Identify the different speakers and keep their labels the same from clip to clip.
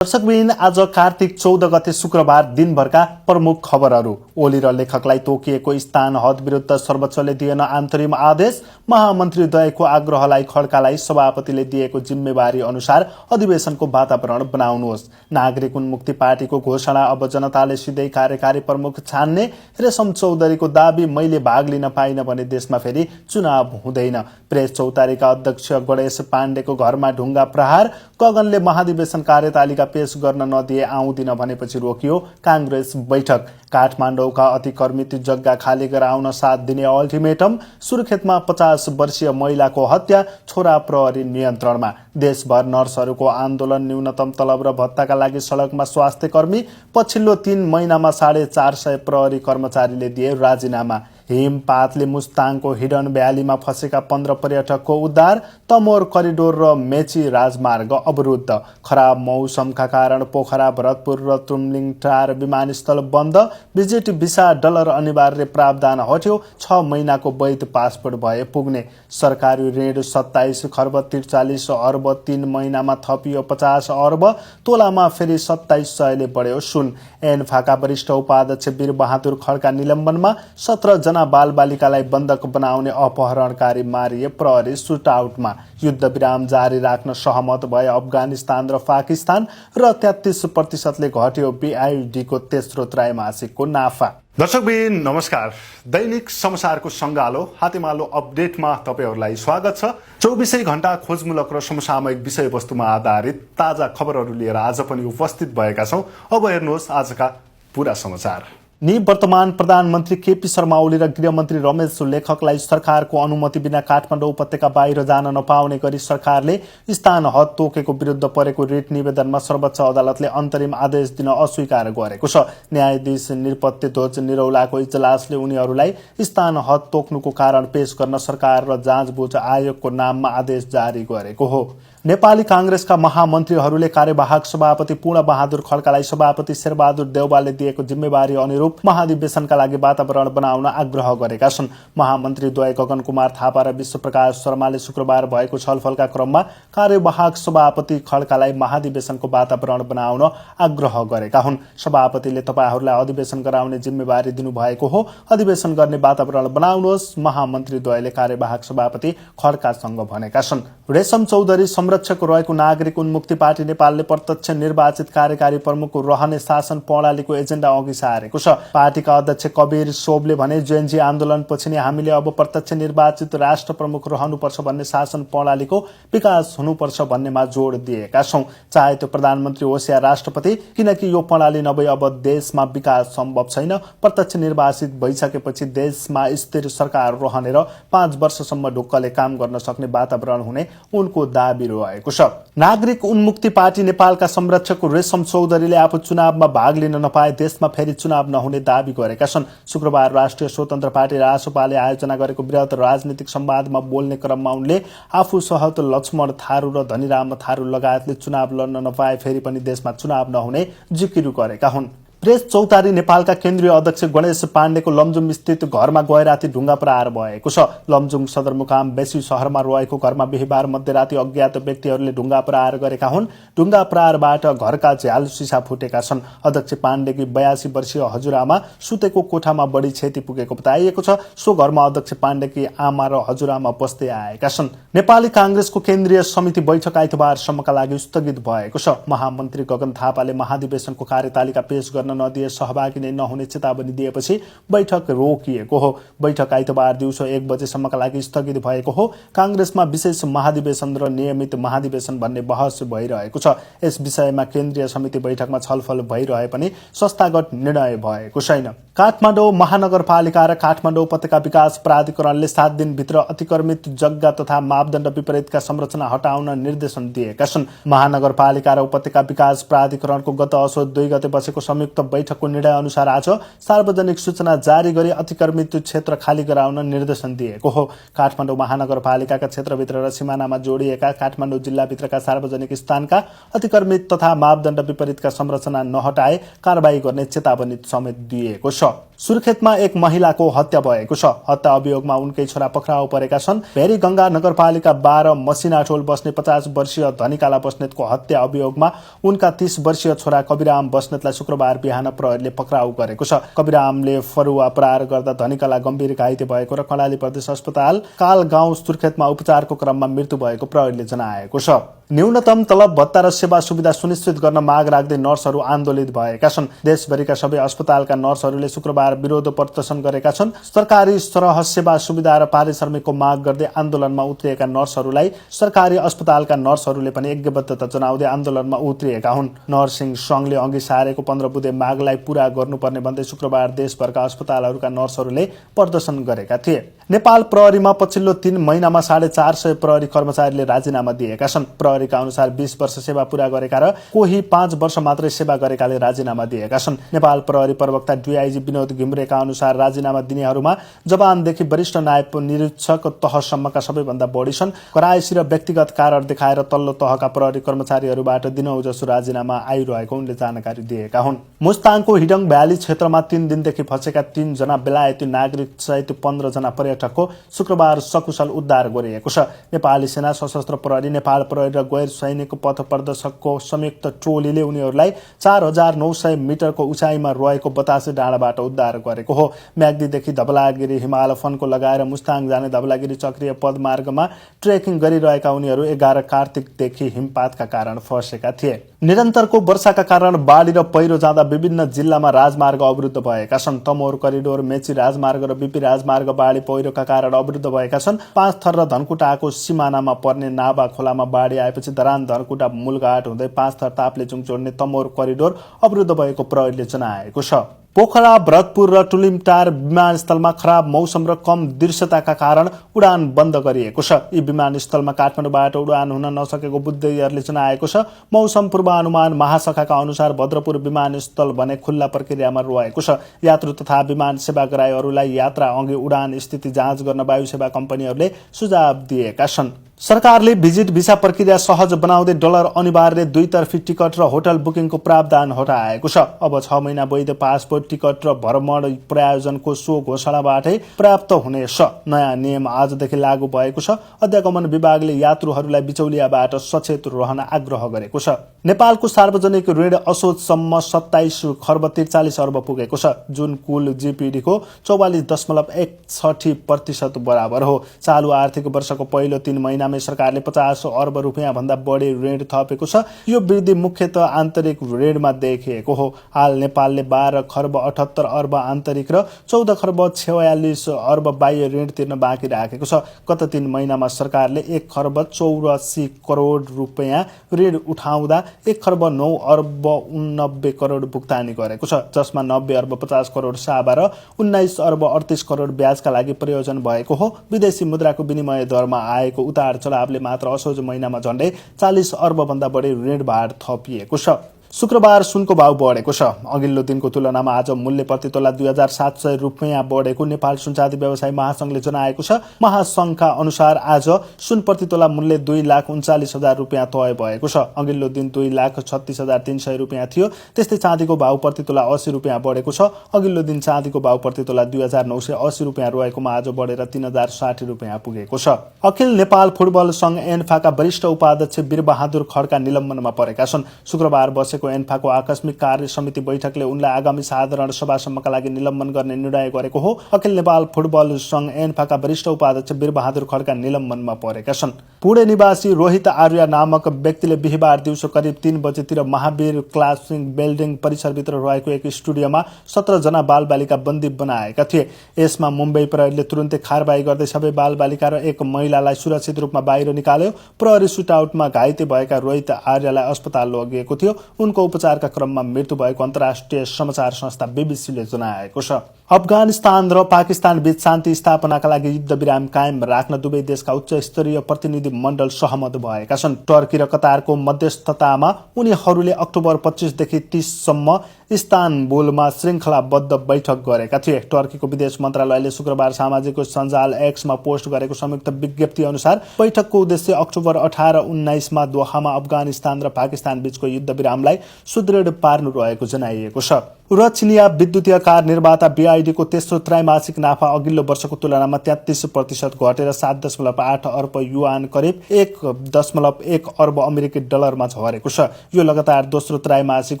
Speaker 1: दर्शकबिन आज कार्तिक 14 गते शुक्रबार दिनभरका प्रमुख खबरहरू। ओली र लेखकलाई तोकिएको स्थान हद विरुद्ध सर्वोच्चले दिएन अन्तरिम आदेश। महामन्त्रीद्वयको आग्रहलाई खड्कालाई सभापतिले दिएको जिम्मेवारी अनुसार अधिवेशनको वातावरण बनाउनुहोस्। नागरिक उन्मुक्ति पार्टीको घोषणा, अब जनताले सिधै कार्यकारी प्रमुख छान्ने। रेशम चौधरीको दाबी, मैले भाग लिन पाइन भने देशमा फेरि चुनाव हुँदैन। प्रेस चौतारीका अध्यक्ष गणेश पाण्डेको घरमा ढुङ्गा प्रहार। गगनले महाधिवेशन कार्यतालिका पेश गर्न नदिए आउँदिन भनेपछि रोकियो कांग्रेस बैठक। काठमाडौँका अतिक्रमित जग्गा खाली गराउन 7 दिने अल्टिमेटम। सुर्खेतमा 50 वर्षीय महिलाको हत्या, छोरा प्रहरी नियन्त्रणमा। देशभर नर्सहरूको आन्दोलन, न्यूनतम तलब र भत्ताका लागि सडकमा स्वास्थ्य कर्मी। पछिल्लो 3 महिनामा 450 प्रहरी कर्मचारीले दिए राजीनामा। हिमपातले मुस्ताङको हिडन भ्यालीमा फँसेका 15 पर्यटकको उद्धार। तमोर करिडोर र मेची राजमार्ग अवरुद्ध। खराब मौसमका कारण पोखरा, भरतपुर र तुमलिङ टार विमानस्थल बन्द। भिजिट भिसा डलर अनिवार्य प्रावधान हट्यो। 6 महिनाको वैध पासपोर्ट भए पुग्ने। सरकारी ऋण 27 खर्ब 43 अर्ब, 3 महिनामा थपियो 50 अर्ब। तोलामा फेरि 2700 ले बढ्यो सुन। एन्फाका वरिष्ठ उपाध्यक्ष वीर बहादुर खड्का निलम्बनमा। 17 जना बालबालिकालाई बन्धक बनाउने अपहरणकारी मारिए प्रहरी सुटआउटमा। युद्ध विराम जारी राख्न सहमत भए अफगानिस्तान र पाकिस्तान र 33% घट्यो बीआईडीको तेस्रो त्रैमासिकको नाफा। दर्शकबिन नमस्कार। दैनिक समाचारको सङ्गालो हातेमालो अपडेटमा तपाईहरूलाई स्वागत छ। 24 घण्टा खोजमूलक र समसामयिक विषयवस्तुमा आधारित ताजा खबरहरू लिएर आज पनि उपस्थित भएका छौँ। अब हेर्नुहोस् आजका पूरा समाचार। निवर्तमान प्रधानमन्त्री केपी शर्मा ओली र गृहमन्त्री रमेश लेखकलाई सरकारको अनुमति बिना काठमाडौँ उपत्यका बाहिर जान नपाउने गरी सरकारले स्थान हद तोकेको विरुद्ध परेको रिट निवेदनमा सर्वोच्च अदालतले अन्तरिम आदेश दिन अस्वीकार गरेको छ। न्यायाधीश निरपत्य ध्वज निरौलाको इजलासले उनीहरूलाई स्थान हद तोक्नुको कारण पेश गर्न सरकार र जाँचबुझ आयोगको नाममा आदेश जारी गरेको हो। नेपाली कांग्रेसका महामन्त्रीहरूले कार्यवाहक सभापति पूर्ण बहादुर खड्कालाई सभापति शेरबहादुर देउवाले दिएको जिम्मेवारी अनुरूप महाधिवेशनका लागि वातावरण बनाउन आग्रह गरेका छन्। महामन्त्रीद्वय गगन कुमार थापा र विश्वप्रकाश शर्माले शुक्रबार भएको छलफलका क्रममा कार्यवाहक सभापति खड्कालाई महाधिवेशनको वातावरण बनाउन आग्रह गरेका हुन्। सभापतिले तपाईहरूलाई अधिवेशन गराउने जिम्मेवारी दिनुभएको हो, अधिवेशन गर्ने वातावरण बनाउनुहोस्, महामन्त्रीद्वयले कार्यवाहक सभापति खड्कासँग भनेका छन्। रेशम चौधरी संरक्षक रहेको नागरिक उन्मुक्ति पार्टी नेपालले प्रत्यक्ष निर्वाचित कार्यकारी प्रमुख रहने शासन प्रणालीको एजेन्डा अघि सारेको छ। पार्टीका अध्यक्ष कबीर सोबले भने, जेएनजी आन्दोलनपछि नै हामीले अब प्रत्यक्ष निर्वाचित राष्ट्र प्रमुख रहनुपर्छ भन्ने शासन प्रणालीको विकास हुनुपर्छ भन्नेमा जोड दिएका छौं। चाहे त्यो प्रधानमन्त्री होस् या राष्ट्रपति, किनकि यो प्रणाली नभई अब देशमा विकास सम्भव छैन। प्रत्यक्ष निर्वाचित भइसकेपछि देशमा स्थिर सरकार रहने र 5 वर्षसम्म ढुक्कले काम गर्न सक्ने वातावरण हुने उनको दाबी रहेको छ। नागरिक उन्मुक्ति पार्टी नेपालका संरक्षक रेशम चौधरीले आफू चुनावमा भाग लिन नपाए देशमा फेरि चुनाव नहुने दाबी गरेका छन्। शुक्रबार राष्ट्रिय स्वतन्त्र पार्टी रासोपाले आयोजना गरेको वृहत राजनीतिक संवादमा बोल्ने क्रममा उनले आफू सहित लक्ष्मण थारू र धनीराम थारू लगायतले चुनाव लड्न नपाए फेरि पनि देशमा चुनाव नहुने जिकिर गरेका हुन्। प्रेस चौतारी नेपालका केन्द्रीय अध्यक्ष गणेश पाण्डेको लमजुङ स्थित घरमा गए राति ढुङ्गा प्रहार भएको छ। लमजुङ सदरमुकाम बेसी शहरमा रहेको घरमा बिहिबार मध्यराति अज्ञात व्यक्तिहरूले ढुङ्गा प्रहार गरेका हुन्। ढुङ्गा प्रहारबाट घरका झ्याल सिसा फुटेका छन्। अध्यक्ष पाण्डेकी 82 वर्षीय हजुरआमा सुतेको कोठामा बढी क्षति पुगेको बताइएको छ। सो घरमा अध्यक्ष पाण्डेकी आमा र हजुरआमा बस्दै आएका छन्। नेपाली कांग्रेसको केन्द्रीय समिति बैठक आइतबारसम्मका लागि स्थगित भएको छ। महामन्त्री गगन थापाले महाधिवेशनको कार्यतालिका पेश गर्न नदिए सहभागी नै नहुने चेतावनी दिएपछि बैठक रोकिएको हो। बैठक आइतबार दिउँसो 1 बजेसम्मका लागि स्थगित भएको हो। कांग्रेसमा विशेष महाधिवेशन र नियमित महाधिवेशन भन्ने बहस भइरहेको छ। यस विषयमा केन्द्रीय समिति बैठकमा छलफल भइरहे पनि संस्थागत निर्णय भएको छैन। काठमाडौँ महानगरपालिका र काठमाडौँ उपत्यका विकास प्राधिकरणले 7 दिनभित्र अतिक्रमित जग्गा तथा मापदण्ड विपरीतका संरचना हटाउन निर्देशन दिएका छन्। महानगरपालिका र उपत्यका विकास प्राधिकरणको गत असोज 2 गते बसेको संयुक्त उक्त बैठकको निर्णय अनुसार आज सार्वजनिक सूचना जारी गरी अतिक्रमित क्षेत्र खाली गराउन निर्देशन दिएको हो। काठमाडौँ महानगरपालिकाका क्षेत्रभित्र र सिमानामा जोडिएका काठमाडौँ जिल्लाभित्रका सार्वजनिक स्थानका अतिक्रमित तथा मापदण्ड विपरीतका संरचना नहटाए कारबाही गर्ने चेतावनी समेत दिएको छ। सुर्खेतमा एक महिलाको हत्या भएको छ। हत्या अभियोगमा उनकै छोरा पक्राउ परेका छन्। भेरीगंगा नगरपालिका 12 मसिनाटोल बस्ने 50 वर्षीय धनिकाला बस्नेतको हत्या अभियोगमा उनका 30 वर्षीय छोरा कविराम बस्नेतलाई शुक्रबार बिहान प्रहरीले पक्राउ गरेको छ। कविरामले फरुवा प्रहार गर्दा धनिकाला गम्भीर घाइते भएको र कर्णाली प्रदेश अस्पताल कालगाउँ सुर्खेतमा उपचारको क्रममा मृत्यु भएको प्रहरीले जनाएको छ। न्यूनतम तलब भत्ता र सेवा सुविधा सुनिश्चित गर्न माग राख्दै नर्सहरू आन्दोलित भएका छन्। देशभरिका सबै अस्पतालका नर्सहरूले शुक्रबार विरोध प्रदर्शन गरेका छन्। सरकारी सरह सेवा सुविधा र पारिश्रमिकको माग गर्दै आन्दोलनमा उत्रिएका नर्सहरूलाई सरकारी अस्पतालका नर्सहरूले पनि एकबद्धता जनाउँदै आन्दोलनमा उत्रिएका हुन्। नर्सिङ संघले अघि सारेको 15 बुँदे मागलाई पूरा गर्नुपर्ने भन्दै शुक्रबार देशभरका अस्पतालहरूका नर्सहरूले प्रदर्शन गरेका थिए। नेपाल प्रहरीमा पछिल्लो 3 महिनामा 450 प्रहरी कर्मचारीले राजीनामा दिएका छन्। प्रहरीका अनुसार 20 वर्ष सेवा पूरा गरेका र कोही 5 वर्ष मात्रै सेवा गरेकाले राजीनामा दिएका छन्। नेपाल प्रहरी प्रवक्ता डीआईजी विनोद घिम्रेका अनुसार राजीनामा दिनेहरूमा जवानदेखि वरिष्ठ नायब निरीक्षक तहसम्मका सबैभन्दा बढी छन्। करायसी र व्यक्तिगत कारण देखाएर तल्लो तहका प्रहरी कर्मचारीहरूबाट दिनौ जसो राजीनामा आइरहेको उनले जानकारी दिएका हुन्। मुस्ताङको हिडङ भ्याली क्षेत्रमा 3 दिनदेखि फँसेका 3 जना बेलायती नागरिक सहित 15 जना पर्यटकको शुक्रबार सकुशल उद्धार गरिएको छ। नेपाली सेना, सशस्त्र प्रहरी, नेपाल प्रहरी र गैर सैनिक पथ प्रदर्शकको संयुक्त टोलीले उनीहरूलाई 4900 मिटरको उचाइमा रहेको बतासे डाँडाबाट उद्धार गरेको हो। म्याग्दीदेखि धवलागिरी हिमाल फन्को लगाएर मुस्ताङ जाने धवलागिरी चक्रीय पदमार्गमा ट्रेकिङ गरिरहेका उनीहरू 11 कार्तिकदेखि हिमपातका कारण फँसेका थिए। निरन्तरको वर्षाका कारण बाढी र पहिरो जाँदा विभिन्न जिल्लामा राजमार्ग अवरुद्ध भएका छन्। तमोर करिडोर, मेची राजमार्ग र बिपी राजमार्ग बाढी पहिरोका कारण अवरुद्ध भएका छन्। पाँचथर र धनकुटाको सिमानामा पर्ने नाभा खोलामा बाढी आएपछि धरान धनकुटा मूलघाट हुँदै पाँचथर ताप्लेजुङ जोड्ने तमोर करिडोर अवरुद्ध भएको प्रहरीले जनाएको छ। पोखरा, भरतपुर र टुलिमटार विमानस्थलमा खराब मौसम र कम दृश्यताका कारण उडान बन्द गरिएको छ। यी विमानस्थलमा काठमाडौँबाट उडान हुन नसकेको बुद्धिजीवीहरूले जनाएको छ। मौसम पूर्वानुमान महाशाखाका अनुसार भद्रपुर विमानस्थल भने खुल्ला प्रक्रियामा रहेको छ। यात्रु तथा विमान सेवा गराएहरूलाई यात्रा अघि उडान स्थिति जाँच गर्न वायु सेवा कम्पनीहरूले सुझाव दिएका छन्। सरकारले भिजिट भिसा प्रक्रिया सहज बनाउँदै डलर अनिवार्य दुईतर्फी टिकट र होटल बुकिङको प्रावधान हटाएको छ। अब 6 महिना वैध पासपोर्ट, टिकट र भ्रमण प्रायोजनको सो घोषणाबाटै प्राप्त हुनेछ। नयाँ नियम आजदेखि लागू भएको छ। अध्यागमन विभागले यात्रुहरूलाई बिचौलियाबाट सचेत रहन आग्रह गरेको छ। नेपालको सार्वजनिक ऋण असोजसम्म 27 खर्ब 43 अर्ब पुगेको छ, जुन कुल जीपीडीको 44.61% बराबर हो। चालु आर्थिक वर्षको पहिलो 3 महिना सरकारले 50 अर्ब रुपियाँ भन्दा बढी ऋण थपेको छ। यो वृद्धि मुख्यतः आन्तरिक ऋणमा देखिएको हो। हाल नेपालले 12 खर्ब 78 अर्ब आन्तरिक र 14 खर्ब 46 अर्ब बाह्य ऋण तिर्न बाँकी राखेको छ। गत 3 महिनामा सरकारले 1 खर्ब 84 करोड रुपियाँ ऋण उठाउँदा 1 खर्ब 9 अर्ब 89 करोड भुक्तानी गरेको छ, जसमा 90 अर्ब 50 करोड साभा र 19 अर्ब 38 करोड ब्याजका लागि प्रयोजन भएको हो। विदेशी मुद्राको विनिमय दरमा आएको उतार चढावले मात्र असोज महिनामा झण्डै 40 अर्ब भन्दा बढी ऋण भार थपिएको छ। शुक्रबार सुनको भाव बढेको छ। अघिल्लो दिनको तुलनामा आज मूल्य प्रति तोला 2700 रुपियाँ बढेको नेपाल सुनचाँदी व्यवसायी महासंघले जनाएको छ। महासंघका अनुसार आज सुन प्रति तोला मूल्य 2,39,000 रुपियाँ तय भएको छ। अघिल्लो दिन 2,36,300 रुपियाँ थियो। त्यस्तै चाँदीको भाव प्रति तोला 80 रुपियाँ बढेको छ। अघिल्लो दिन चाँदीको भाव प्रति तोला 2,980 रुपियाँ रहेकोमा आज बढेर 3,060 रुपियाँ पुगेको छ। अखिल नेपाल फुटबल संघ एन्फाका वरिष्ठ उपाध्यक्ष वीरबहादुर खड्का निलम्बनमा परेका छन्। शुक्रबार बसेको एन्फाको आकस्मिक कार्य समिति बैठकले उनलाई आगामी साधारण सभासम्मका लागि निलम्बन गर्ने निर्णय गरेको हो। अखिल नेपाल फुटबल संघ एन्फाका वरिष्ठ उपाध्यक्ष वीरबहादुर खड्का निलम्बनमा परेका छन्। पुणे निवासी रोहित आर्य नामक व्यक्तिले बिहीबार दिउँसो करिब 3 बजेतिर महावीर क्लासिङ बिल्डिङ परिसरभित्र रहेको एक स्टुडियोमा 17 जना बालबालिका बन्दी बनाएका थिए। यसमा मुम्बई प्रहरीले तुरुन्तै कारबाही गर्दै सबै बालबालिका र एक महिलालाई सुरक्षित रूपमा बाहिर निकाल्यो। प्रहरी सुटआउटमा घाइते भएका रोहित आर्यलाई अस्पताल लगिएको थियो। उनको उपचारका क्रममा मृत्यु भएको अन्तर्राष्ट्रिय समाचार संस्था बीबीसीले जनाएको छ। अफगानिस्तान र पाकिस्तान बीच शान्ति स्थापनाका लागि युद्ध विराम कायम राख्न दुवै देशका उच्च स्तरीय प्रतिनिधि मण्डल सहमत भएका छन्। टर्की र कतारको मध्यस्थतामा उनीहरूले अक्टोबर 25 देखि 30 सम्म इस्तानबुलमा श्रृङ्खलाबद्ध बैठक गरेका थिए। टर्कीको विदेश मन्त्रालयले शुक्रबार सामाजिक सञ्जाल एक्समा पोस्ट गरेको संयुक्त विज्ञप्ति अनुसार बैठकको उद्देश्य अक्टोबर 18-19 मा दोहामा अफगानिस्तान र पाकिस्तान बीचको युद्ध विरामलाई सुदृढ पार्नु रहेको जनाइएको छ। र चिनिया विद्युतीय कार निर्माता BYD को तेस्रो त्रैमासिक नाफा अघिल्लो वर्षको तुलनामा 33% घटेर 7.8 अर्ब युआन करिब 1.1 अर्ब अमेरिकी डलरमा झरेको छ। यो लगातार दोस्रो त्रैमासिक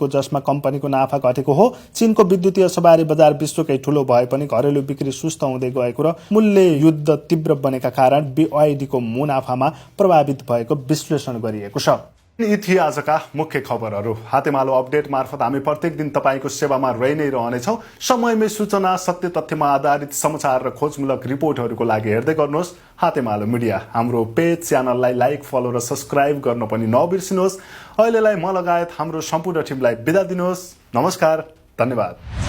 Speaker 1: हो जसमा कम्पनीको नाफा घटेको हो। चीनको विद्युतीय सवारी बजार विश्वकै ठूलो भए पनि घरेलु बिक्री सुस्त हुँदै गएको र मूल्य युद्ध तीव्र बनेका कारण BYD को मुनाफामा प्रभावित भएको विश्लेषण गरिएको छ। यी थिए आजका मुख्य खबरहरू। हातेमालो अपडेट मार्फत हामी प्रत्येक दिन तपाईको सेवामा रहि नै रहनेछौँ। समयमै सूचना, सत्य तथ्यमा आधारित समाचार र खोजमूलक रिपोर्टहरूको लागि हेर्दै गर्नुहोस् हातेमालो मिडिया। हाम्रो पेज च्यानललाई लाइक, फलो र सब्स्क्राइब गर्न पनि नबिर्सिनुहोस्। अहिलेलाई म लगायत हाम्रो सम्पूर्ण टिमलाई बिदा दिनुहोस्। नमस्कार, धन्यवाद।